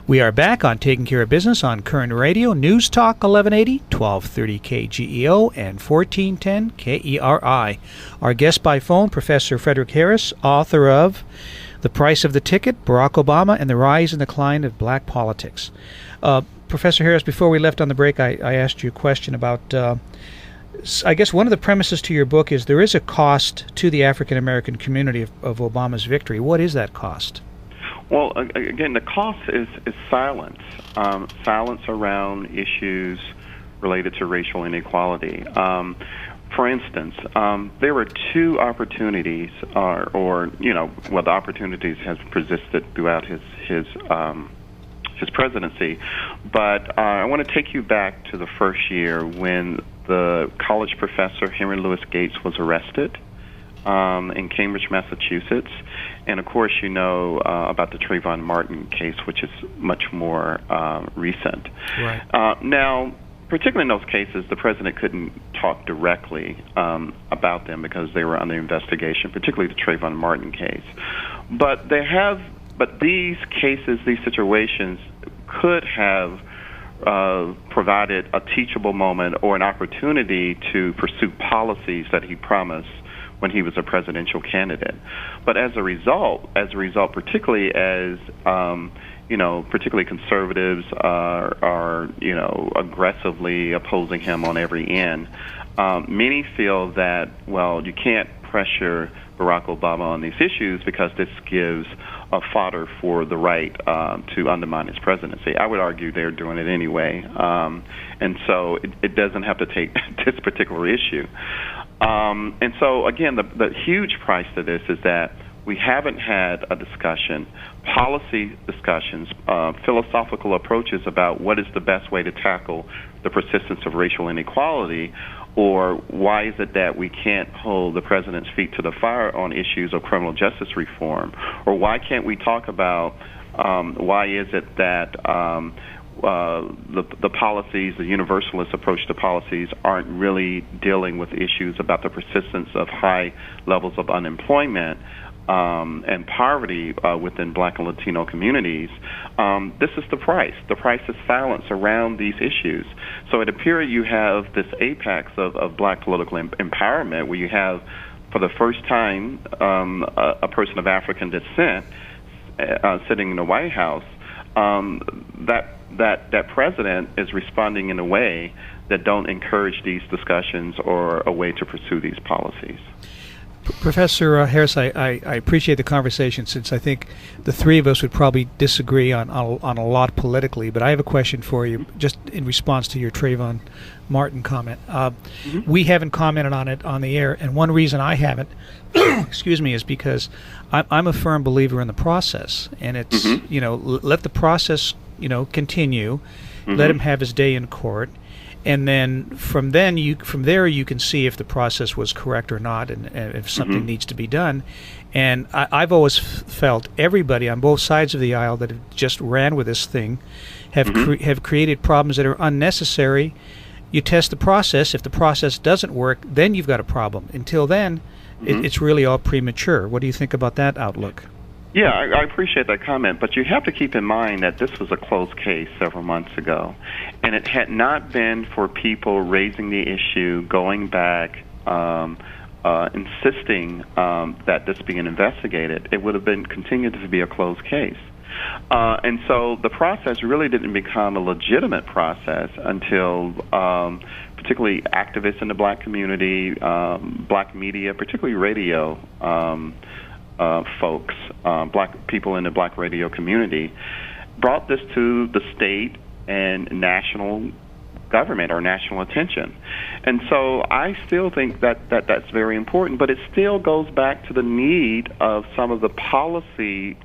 We are back on Taking Care of Business on Koerner Radio, News Talk 1180, 1230 KGEO, and 1410 KERI. Our guest by phone, Professor Fredrick Harris, author of The Price of the Ticket, Barack Obama, and the Rise and Decline of Black Politics. Professor Harris, before we left on the break, I asked you a question about, I guess one of the premises to your book is there is a cost to the African-American community of Obama's victory. What is that cost? Well, again, the cost is silence. Silence around issues related to racial inequality. For instance, there were two opportunities, the opportunities has persisted throughout his presidency. But I want to take you back to the first year when the college professor Henry Louis Gates was arrested in Cambridge, Massachusetts. And, of course, you know about the Trayvon Martin case, which is much more recent. Right. Now, particularly in those cases, the president couldn't talk directly about them because they were under investigation, particularly the Trayvon Martin case. But these cases, these situations could have provided a teachable moment or an opportunity to pursue policies that he promised when he was a presidential candidate. But as a result, particularly as particularly conservatives are aggressively opposing him on every end, many feel that, well, you can't pressure Barack Obama on these issues because this gives a fodder for the right to undermine his presidency. I would argue they're doing it anyway, and so it doesn't have to take this particular issue. And so, again, the huge price to this is that we haven't had a discussion, policy discussions, philosophical approaches about what is the best way to tackle the persistence of racial inequality, or why is it that we can't hold the president's feet to the fire on issues of criminal justice reform, or why can't we talk about why is it that the policies, the universalist approach to policies, aren't really dealing with issues about the persistence of high levels of unemployment and poverty within Black and Latino communities. This is the price. The price is silence around these issues. So at a period you have this apex of Black political empowerment, where you have, for the first time, a person of African descent sitting in the White House. That president is responding in a way that don't encourage these discussions or a way to pursue these policies. Professor Harris, I appreciate the conversation, since I think the three of us would probably disagree on a lot politically, but I have a question for you just in response to your Trayvon Martin comment. We haven't commented on it on the air, and one reason I haven't, excuse me, is because I'm a firm believer in the process, and it's, let the process, continue, let him have his day in court. And then from there you can see if the process was correct or not, and if something needs to be done. And I've always felt everybody on both sides of the aisle that have just ran with this thing have created problems that are unnecessary. You test the process. If the process doesn't work, then you've got a problem. Until then, it's really all premature. What do you think about that outlook? Yeah, I appreciate that comment, but you have to keep in mind that this was a closed case several months ago, and it had not been for people raising the issue, going back, insisting that this being investigated, it would have been continued to be a closed case. And so the process really didn't become a legitimate process until particularly activists in the Black community, Black media, particularly radio folks, Black people in the Black radio community, brought this to the state and national government or national attention. And so I still think that's very important, but it still goes back to the need of some of the policy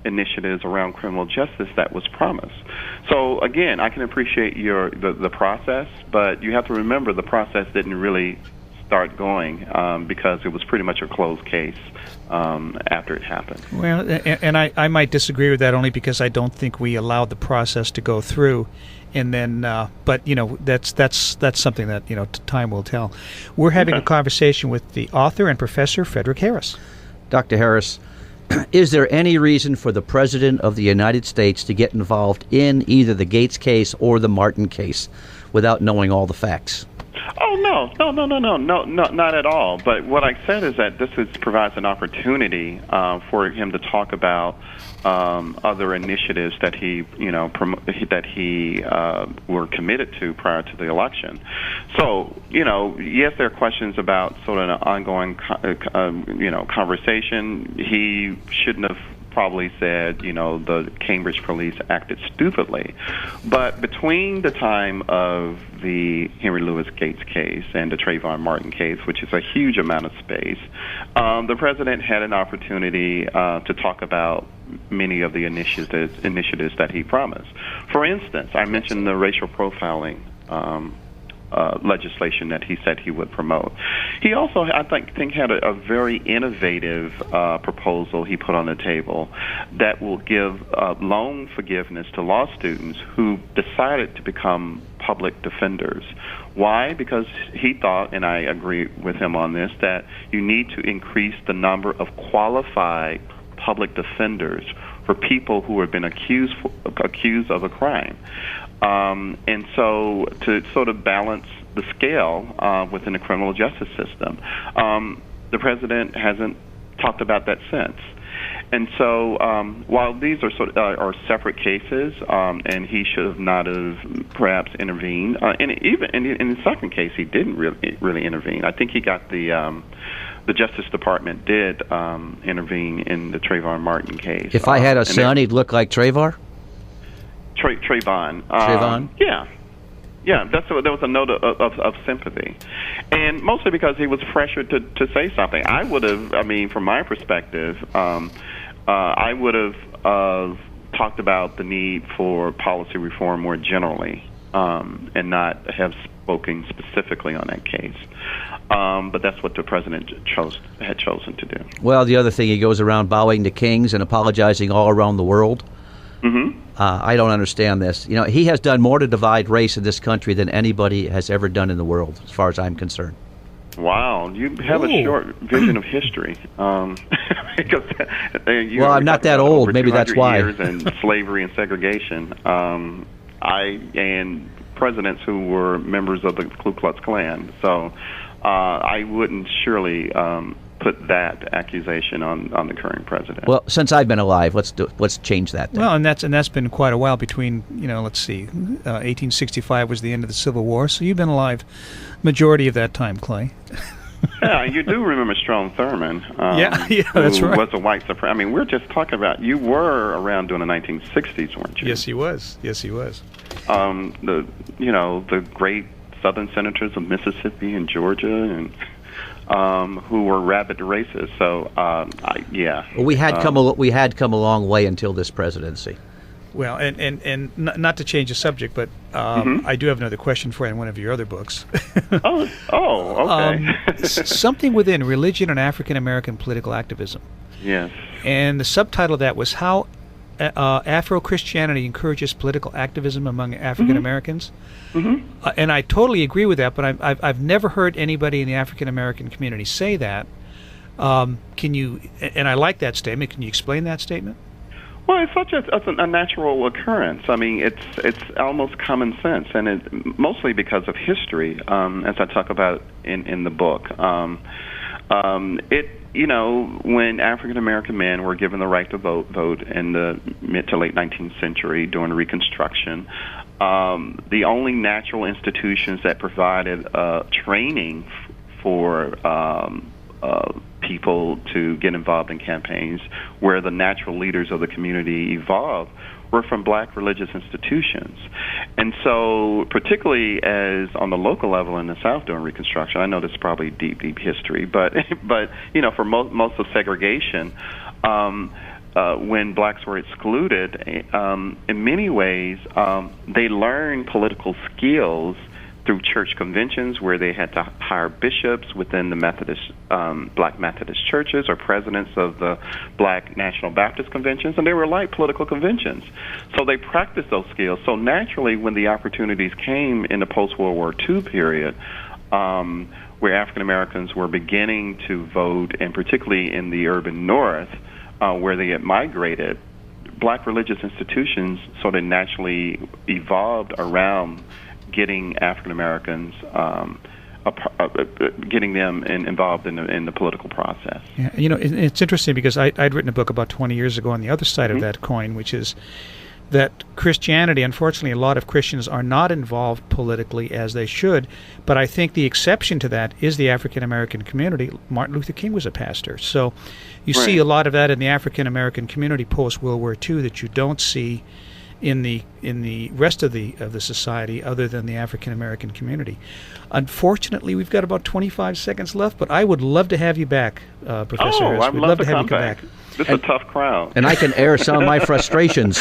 initiatives around criminal justice that was promised. So again, I can appreciate the process, but you have to remember the process didn't really start going because it was pretty much a closed case after it happened. Well, and I might disagree with that only because I don't think we allowed the process to go through, and then but that's something that time will tell. We're having a conversation with the author and Professor Fredrick Harris. Dr. Harris, is there any reason for the President of the United States to get involved in either the Gates case or the Martin case without knowing all the facts? Oh, no, not at all. But what I said is that provides an opportunity for him to talk about other initiatives that he were committed to prior to the election. So, yes, there are questions about sort of an ongoing, conversation. He shouldn't have probably said, the Cambridge police acted stupidly. But between the time of the Henry Louis Gates case and the Trayvon Martin case, which is a huge amount of space, the president had an opportunity to talk about many of the initiatives that he promised. For instance, I mentioned the racial profiling legislation that he said he would promote. He also, I think had a very innovative proposal he put on the table that will give loan forgiveness to law students who decided to become public defenders. Why? Because he thought, and I agree with him on this, that you need to increase the number of qualified public defenders for people who have been accused of a crime. And so to sort of balance the scale within the criminal justice system, the president hasn't talked about that since. And so while these are separate cases, and he should have not have perhaps intervened, and even in the second case, he didn't really intervene. I think he got the Justice Department did intervene in the Trayvon Martin case. If I had a son, he'd look like Trayvon? Trayvon. Trayvon? Yeah, there was a note of sympathy. And mostly because he was pressured to say something. I would have, from my perspective, I would have talked about the need for policy reform more generally, and not have spoken specifically on that case. But that's what the president had chosen to do. Well, the other thing, he goes around bowing to kings and apologizing all around the world. Mm-hmm. I don't understand this. He has done more to divide race in this country than anybody has ever done in the world, as far as I'm concerned. Wow, you have a short vision of history. Because I'm not that old. Maybe that's why. Years and slavery and segregation. And presidents who were members of the Ku Klux Klan. So I wouldn't surely put that accusation on the current president. Well, since I've been alive, let's change that then. Well, and that's been quite a while between, let's see, 1865 was the end of the Civil War, so you've been alive majority of that time, Clay. Yeah, you do remember Strom Thurmond. Yeah, that's right. Who was a white supremacist. We're just talking about, you were around during the 1960s, weren't you? Yes, he was. The great Southern senators of Mississippi and Georgia, and who were rabid racists. So, Well, we had come a long way until this presidency. Well, and not to change the subject, but I do have another question for you in one of your other books. Okay. Something within religion and African American political activism. Yes. And the subtitle of that was How Afro-Christianity Encourages Political Activism Among African Americans. Mm-hmm. And I totally agree with that, but I've never heard anybody in the African American community say that. Can you? And I like that statement. Can you explain that statement? Well, it's such a natural occurrence. It's almost common sense, and it mostly because of history, as I talk about in the book. When African American men were given the right to vote in the mid to late 19th century during Reconstruction, the only natural institutions that provided training for people to get involved in campaigns, where the natural leaders of the community evolved, were from black religious institutions. And so, particularly as on the local level in the South during Reconstruction, I know this is probably deep history, but for most of segregation, when blacks were excluded, in many ways, they learned political skills through church conventions, where they had to hire bishops within the Methodist, black Methodist churches, or presidents of the black National Baptist conventions, and they were like political conventions. So they practiced those skills. So naturally, when the opportunities came in the post-World War II period, where African Americans were beginning to vote, and particularly in the urban North, where they had migrated, black religious institutions sort of naturally evolved around getting African Americans, getting them involved in the political process. Yeah, it's interesting because I'd written a book about 20 years ago on the other side of that coin, which is that Christianity, unfortunately, a lot of Christians are not involved politically as they should, but I think the exception to that is the African American community. Martin Luther King was a pastor, so you see a lot of that in the African American community post World War II that you don't see in the rest of the society other than the African American community. Unfortunately, we've got about 25 seconds left, but I would love to have you back, Professor Harris. I'd love to have you come back. This is a tough crowd. And I can air some of my frustrations.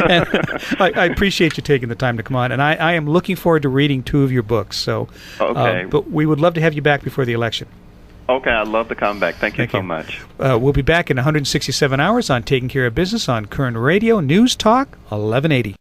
And I appreciate you taking the time to come on, and I am looking forward to reading 2 of your books. So, but we would love to have you back before the election. Okay, I'd love to come back. Thank you so much. We'll be back in 167 hours on Taking Care of Business on Koerner Radio, News Talk 1180.